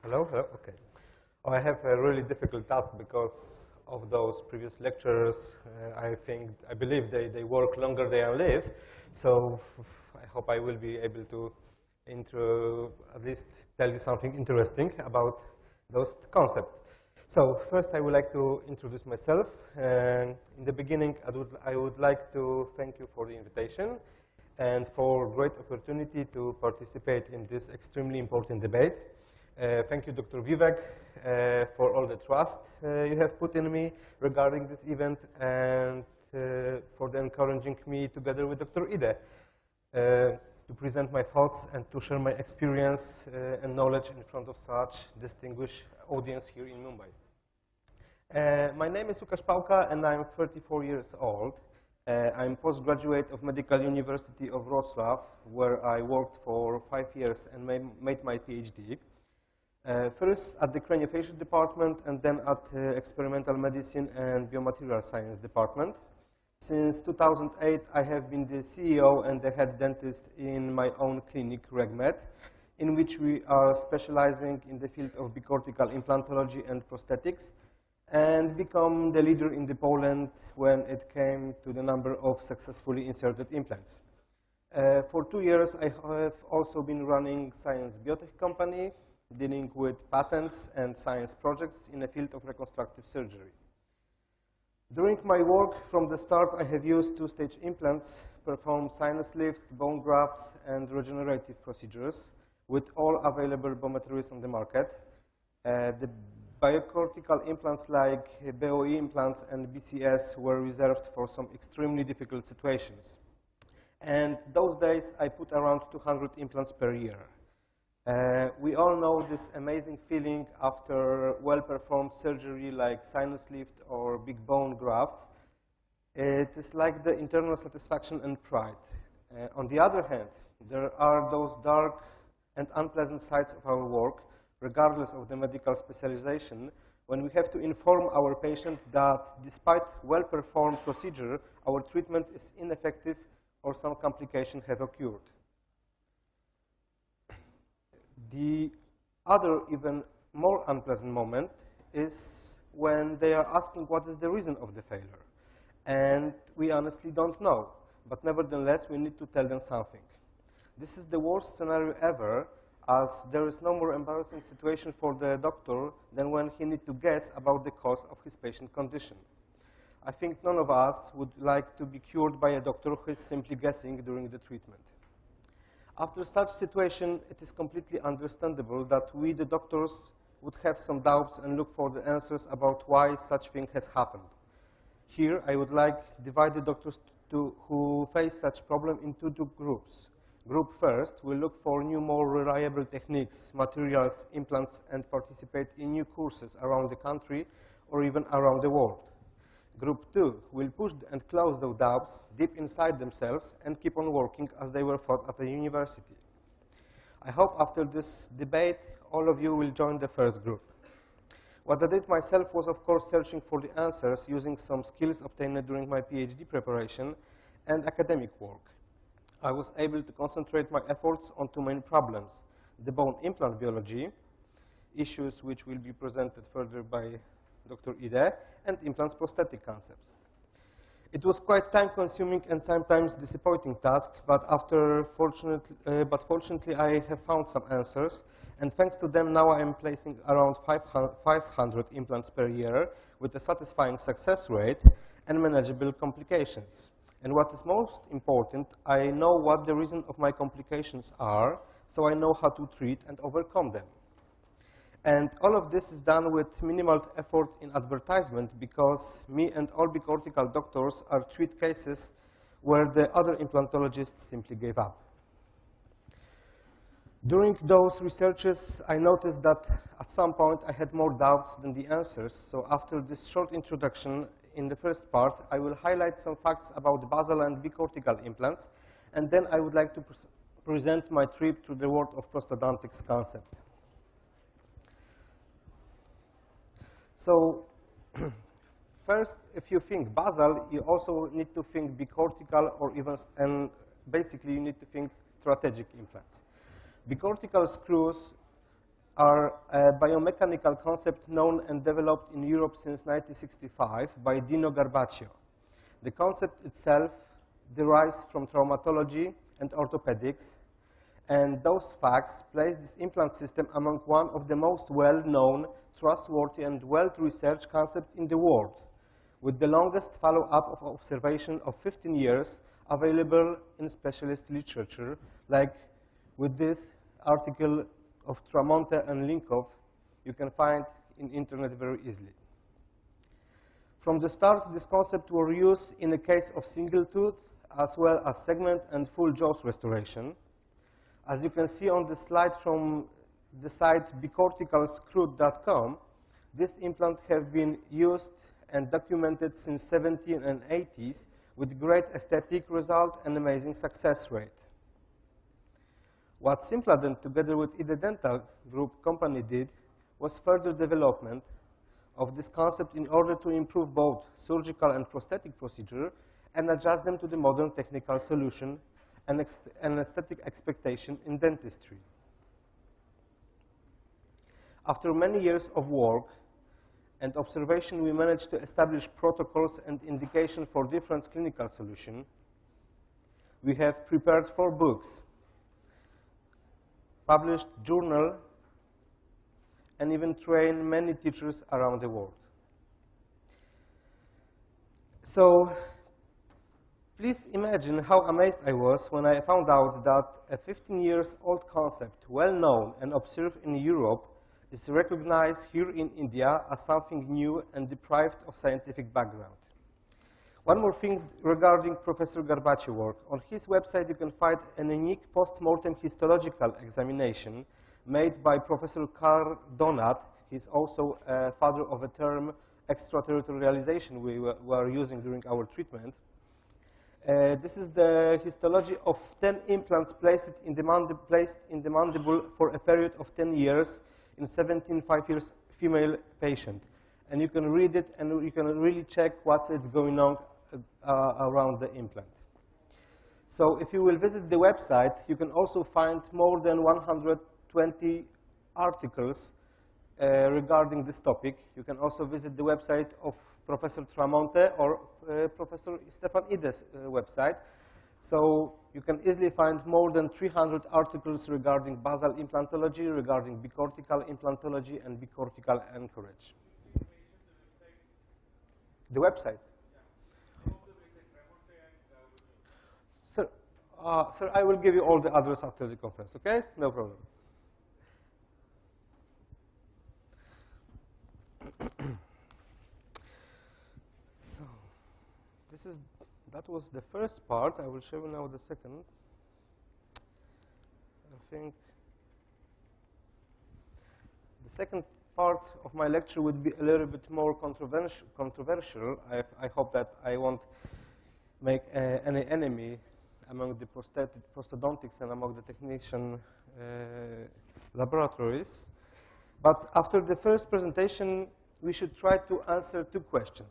Hello, hello, okay. Oh, I have a really difficult task because of those previous lectures. I believe they work longer than I live. So I hope I will be able to at least tell you something interesting about those concepts. So first I would like to introduce myself. And in the beginning, I would like to thank you for the invitation and for great opportunity to participate in this extremely important debate. Thank you, Dr. Vivek, for all the trust you have put in me regarding this event and for encouraging me together with Dr. Ide to present my thoughts and to share my experience and knowledge in front of such distinguished audience here in Mumbai. My name is LUKASZ PALKA and I'm 34 years old. I'm postgraduate of Medical University of Wrocław, where I worked for 5 years and made my PhD. First at the craniofacial department and then at experimental medicine and biomaterial science department. Since 2008, I have been the CEO and the head dentist in my own clinic, RegMed, in which we are specializing in the field of bicortical implantology and prosthetics, and become the leader in Poland when it came to the number of successfully inserted implants. For 2 years, I have also been running science biotech company, dealing with patents and science projects in the field of reconstructive surgery. During my work from the start, I have used two-stage implants, performed sinus lifts, bone grafts, and regenerative procedures with all available biomaterials on the market. The biocortical implants like BOE implants and BCS were reserved for some extremely difficult situations. And those days, I put around 200 implants per year. We all know this amazing feeling after well-performed surgery like sinus lift or big bone grafts. It is like the internal satisfaction and pride. On the other hand, there are those dark and unpleasant sides of our work, regardless of the medical specialization, when we have to inform our patient that despite well-performed procedure, our treatment is ineffective or some complications have occurred. The other, even more unpleasant moment is when they are asking what is the reason of the failure. And we honestly don't know, but nevertheless, we need to tell them something. This is the worst scenario ever, as there is no more embarrassing situation for the doctor than when he needs to guess about the cause of his patient condition. I think none of us would like to be cured by a doctor who is simply guessing during the treatment. After such situation, it is completely understandable that we, the doctors, would have some doubts and look for the answers about why such thing has happened. Here, I would like to divide the doctors who face such problem into two groups. Group first will look for new, more reliable techniques, materials, implants, and participate in new courses around the country or even around the world. Group 2 will push and close those doubts deep inside themselves and keep on working as they were taught at the university. I hope after this debate, all of you will join the first group. What I did myself was, of course, searching for the answers using some skills obtained during my PhD preparation and academic work. I was able to concentrate my efforts on two main problems: the bone implant biology, issues which will be presented further by Dr. Ide, and implants prosthetic concepts. It was quite time-consuming and sometimes disappointing task, but fortunately I have found some answers, and thanks to them now I am placing around 500 implants per year with a satisfying success rate and manageable complications. And what is most important, I know what the reason of my complications are, so I know how to treat and overcome them. And all of this is done with minimal effort in advertisement because me and all bicortical doctors are treat cases where the other implantologists simply gave up. During those researches, I noticed that at some point I had more doubts than the answers. So after this short introduction, in the first part, I will highlight some facts about basal and bicortical implants, and then I would like to present my trip to the world of prosthodontics concept. So first, if you think basal, you also need to think bicortical or even, and basically you need to think strategic implants. Bicortical screws are a biomechanical concept known and developed in Europe since 1965 by Dino Garbaccio. The concept itself derives from traumatology and orthopedics, and those facts place this implant system among one of the most well-known, trustworthy, and well-researched concepts in the world, with the longest follow-up of observation of 15 years available in specialist literature, like with this article of Tramonte and Linkov, you can find in internet very easily. From the start, this concept was used in the case of single tooth, as well as segment and full jaws restoration. As you can see on the slide from the site bicorticalscrew.com, these implants have been used and documented since 70s and 80s with great aesthetic result and amazing success rate. What Simpladent, together with Ide Dental Group company, did was further development of this concept in order to improve both surgical and prosthetic procedure and adjust them to the modern technical solution and aesthetic expectation in dentistry. After many years of work and observation, we managed to establish protocols and indication for different clinical solutions. We have prepared 4 books, published journal, and even trained many teachers around the world. So please imagine how amazed I was when I found out that a 15-year-old concept, well known and observed in Europe, is recognized here in India as something new and deprived of scientific background. One more thing regarding Professor Garbaccio's work. On his website, you can find an unique post-mortem histological examination made by Professor Karl Donat. He's also a father of a term extraterritorialization we were using during our treatment. This is the histology of 10 implants placed in the mandible for a period of 10 years in 17 5-year female patient. And you can read it, and you can really check what's going on around the implant. So if you will visit the website, you can also find more than 120 articles regarding this topic. You can also visit the website of Professor Tramonte or Professor Stefan Ide's website. So you can easily find more than 300 articles regarding basal implantology, regarding bicortical implantology, and bicortical anchorage. The website? Sir, I will give you all the address after the conference, okay? No problem. So, that was the first part. I will show you now the second. I think the second part of my lecture would be a little bit more controversial. I hope that I won't make any enemy among the prosthodontics and among the technician laboratories. But after the first presentation, we should try to answer 2 questions.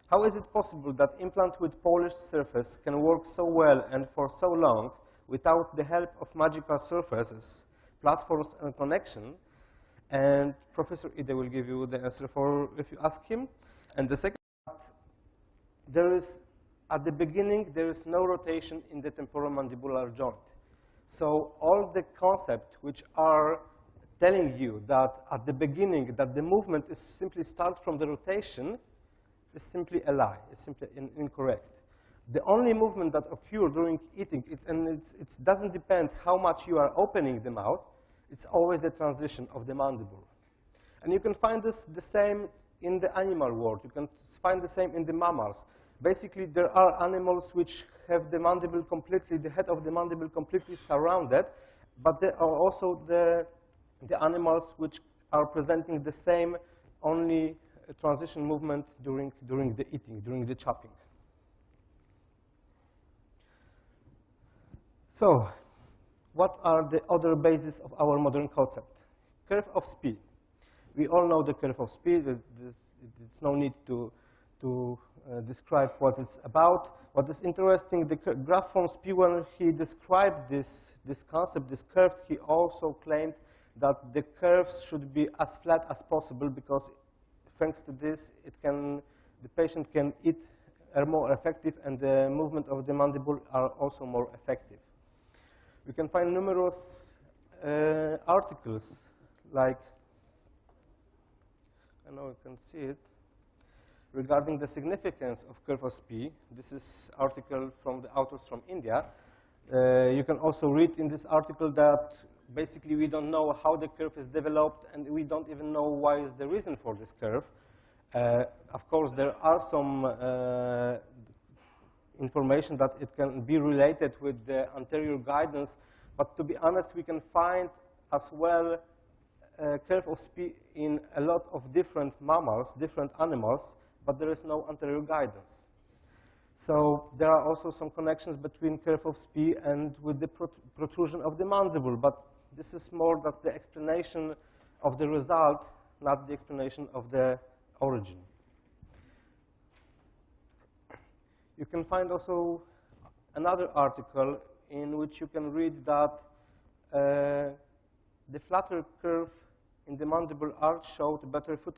How is it possible that implant with polished surface can work so well and for so long without the help of magical surfaces, platforms, and connection? And Professor Ide will give you the answer for if you ask him. And the second part, at the beginning, there is no rotation in the temporomandibular joint. So all the concepts which are telling you that at the beginning that the movement is simply start from the rotation is simply a lie. It's simply incorrect. The only movement that occurs during eating, it doesn't depend how much you are opening the mouth, it's always the transition of the mandible. And you can find the same in the animal world. You can find the same in the mammals. Basically, there are animals which have the mandible completely, the head of the mandible completely surrounded, but there are also the animals which are presenting the same only transition movement during the eating, during the chopping. So, what are the other bases of our modern concept? Curve of speed. We all know the curve of speed. It's no need to describe what it's about. What is interesting, the graph from Spee, when he described this concept, this curve, he also claimed that the curves should be as flat as possible, because thanks to this, the patient can eat more effective, and the movement of the mandible are also more effective. We can find numerous articles, like, I know you can see it, regarding the significance of curve of Spee. This is article from the authors from India. You can also read in this article that basically we don't know how the curve is developed, and we don't even know why is the reason for this curve. Of course, there are some information that it can be related with the anterior guidance, but to be honest, we can find as well curve of Spee in a lot of different mammals, different animals, but there is no anterior guidance. So there are also some connections between curve of Spee and with the protrusion of the mandible, but this is more that the explanation of the result, not the explanation of the origin. You can find also another article in which you can read that the flatter curve in the mandible arch showed better food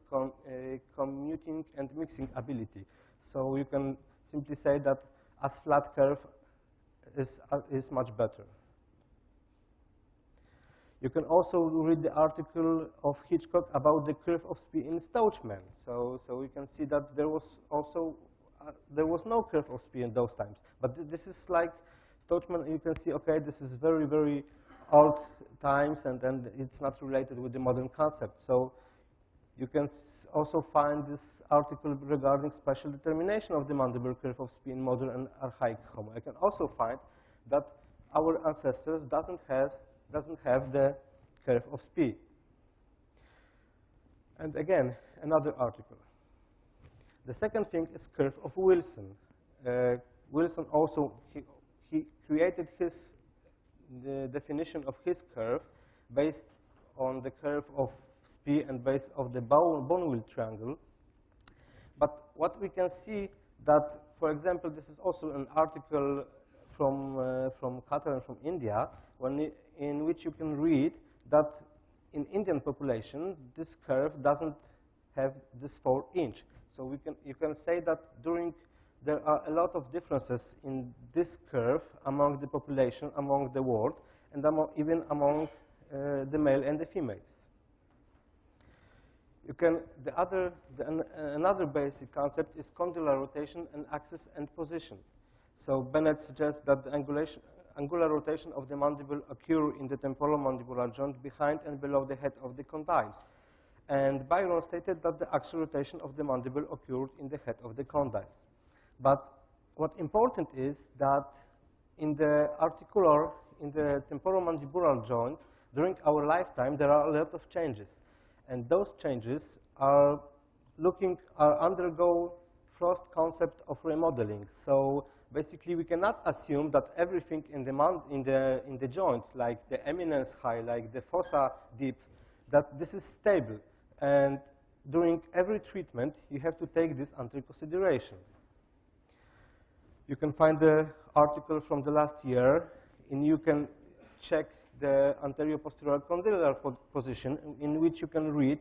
commuting and mixing ability. So you can simply say that as flat curve is much better. You can also read the article of Hitchcock about the curve of Spee in Stoachman. So we can see that there was also there was no curve of Spee in those times. But this is like Stoachman. You can see, okay, this is very, very old times, and it's not related with the modern concept. So you can also find this article regarding special determination of the mandible curve of Spee in modern and archaic Homo. I can also find that our ancestors doesn't have the curve of Spee. And again, another article. The second thing is curve of Wilson. Wilson also, he created the definition of his curve based on the curve of Spee and based on the bone-wheel triangle. But what we can see that, for example, this is also an article from Qatar and from India, in which you can read that in Indian population, this curve doesn't have this 4-inch. So you can say that there are a lot of differences in this curve among the population, among the world, and even among the male and the females. Another basic concept is condylar rotation and axis and position. So Bennett suggests that the angular rotation of the mandible occur in the temporomandibular joint behind and below the head of the condyles. And Byron stated that the axial rotation of the mandible occurred in the head of the condyles. But what's important is that in the temporomandibular joint, during our lifetime, there are a lot of changes. And those changes undergo first concept of remodeling. So basically, we cannot assume that everything in the joint, like the eminence high, like the fossa deep, that this is stable. And during every treatment, you have to take this under consideration. You can find the article from the last year, and you can check the anterior posterior condylar position, in which you can read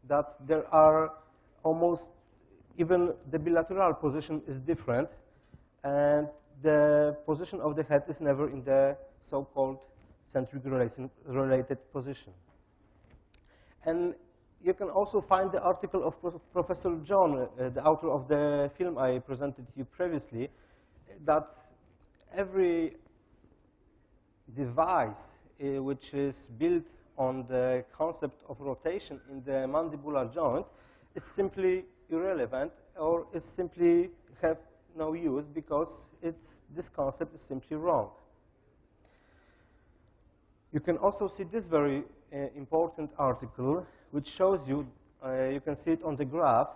that there are almost, even the bilateral position is different, and the position of the head is never in the so-called centric related position. And you can also find the article of Professor John, the author of the film I presented to you previously, that every device which is built on the concept of rotation in the mandibular joint is simply irrelevant, or is simply have no use, because this concept is simply wrong. You can also see this very important article, which shows you, you can see it on the graph,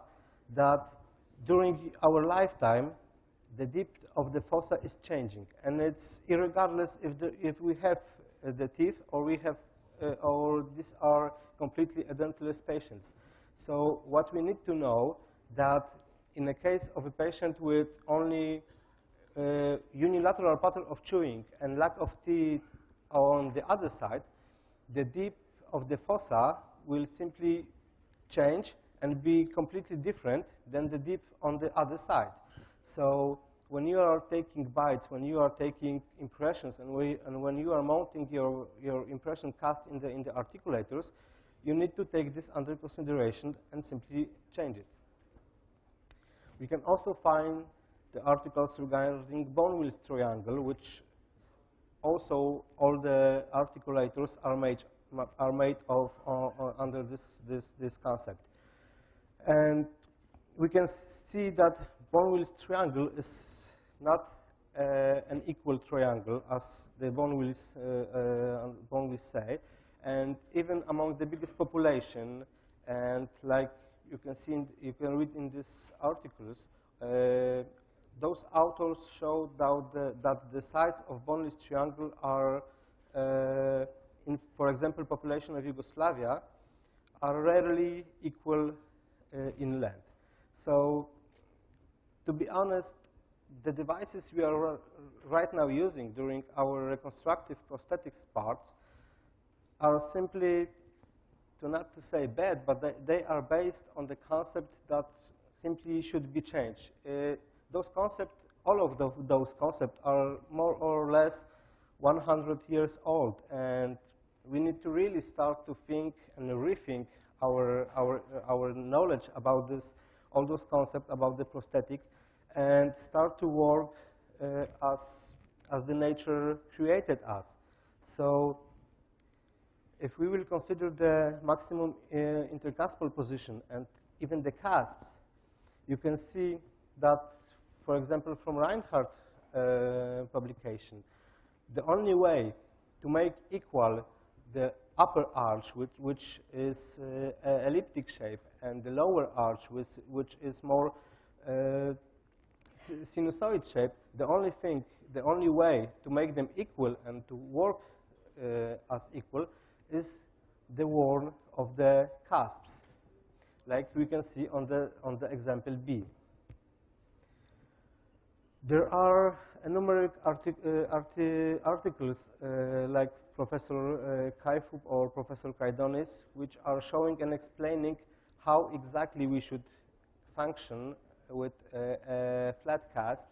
that during our lifetime, the depth of the fossa is changing, and it's irregardless if we have the teeth or we have, or these are completely edentless patients. So what we need to know that in the case of a patient with only unilateral pattern of chewing and lack of teeth on the other side, the depth of the fossa will simply change and be completely different than the dip on the other side. So when you are taking bites, when you are taking impressions, and when you are mounting your impression cast in the articulators, you need to take this under consideration and simply change it. We can also find the articles regarding bone wheels triangle, which also all the articulators are made of under this concept. And we can see that bone wheels triangle is not an equal triangle, as the bone wheels say. And even among the biggest population, and like you can see, you can read in these articles, those authors show that the sides of boneless triangle are, for example, population of Yugoslavia, are rarely equal in length. So, to be honest, the devices we are right now using during our reconstructive prosthetics parts are simply, not to say bad, but they are based on the concept that simply should be changed. Those concepts, all of those concepts are more or less 100 years old, and we need to really start to think and rethink our knowledge about all those concepts about the prosthetic, and start to work as the nature created us. So, if we will consider the maximum intercuspal position and even the cusps, you can see that, for example, from Reinhardt publication, the only way to make equal the upper arch, which is elliptic shape, and the lower arch, which is more sinusoid shape, the only way to make them equal and to work as equal is the worn of the cusps, like we can see on the example B. There are numerous articles like Professor Kaifub or Professor Kaidonis, which are showing and explaining how exactly we should function with flat cast,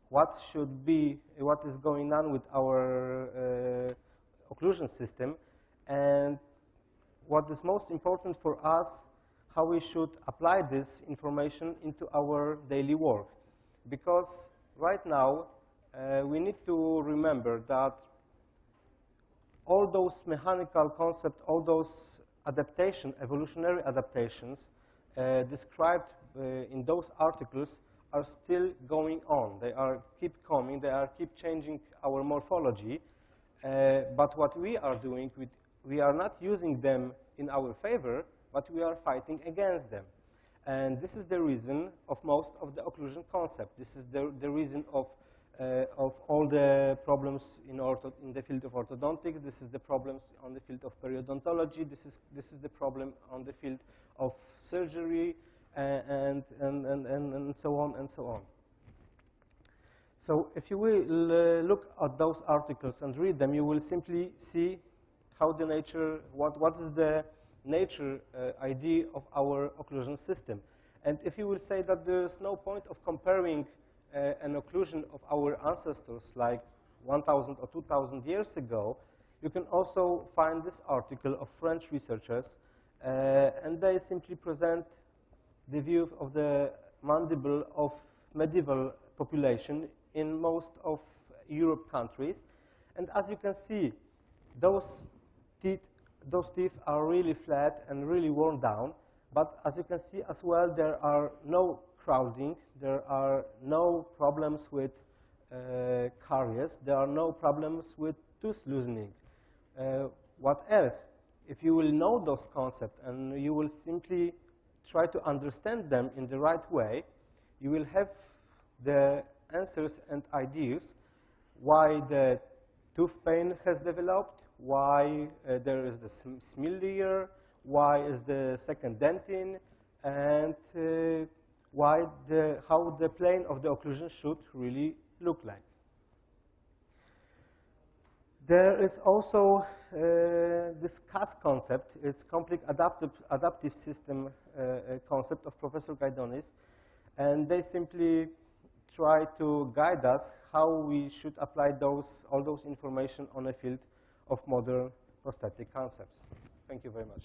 what is going on with our occlusion system, and what is most important for us, how we should apply this information into our daily work. Because right now, we need to remember that all those mechanical concepts, all those evolutionary adaptations described in those articles are still going on. They keep coming, they keep changing our morphology. But what we are doing, we are not using them in our favor, but we are fighting against them. And this is the reason of most of the occlusion concept. This is the reason of all the problems in the field of orthodontics. This is the problems on the field of periodontology. This is the problem on the field of surgery, and so on and so on. So if you will look at those articles and read them, you will simply see how the nature, what is the nature idea of our occlusion system. And if you will say that there's no point of comparing an occlusion of our ancestors like 1,000 or 2,000 years ago, you can also find this article of French researchers, and they simply present the view of the mandible of medieval population in most of Europe countries. And as you can see, those teeth are really flat and really worn down. But as you can see as well, there are no crowding, there are no problems with caries, there are no problems with tooth loosening. What else? If you will know those concepts and you will simply try to understand them in the right way, you will have the answers and ideas why the tooth pain has developed, why there is the smil layer, why is the second dentin, and how the plane of the occlusion should really look like. There is also this CAS concept. It's complete adaptive system concept of Professor Gaidonis. And they simply try to guide us how we should apply all those information on a field of modern prosthetic concepts. Thank you very much.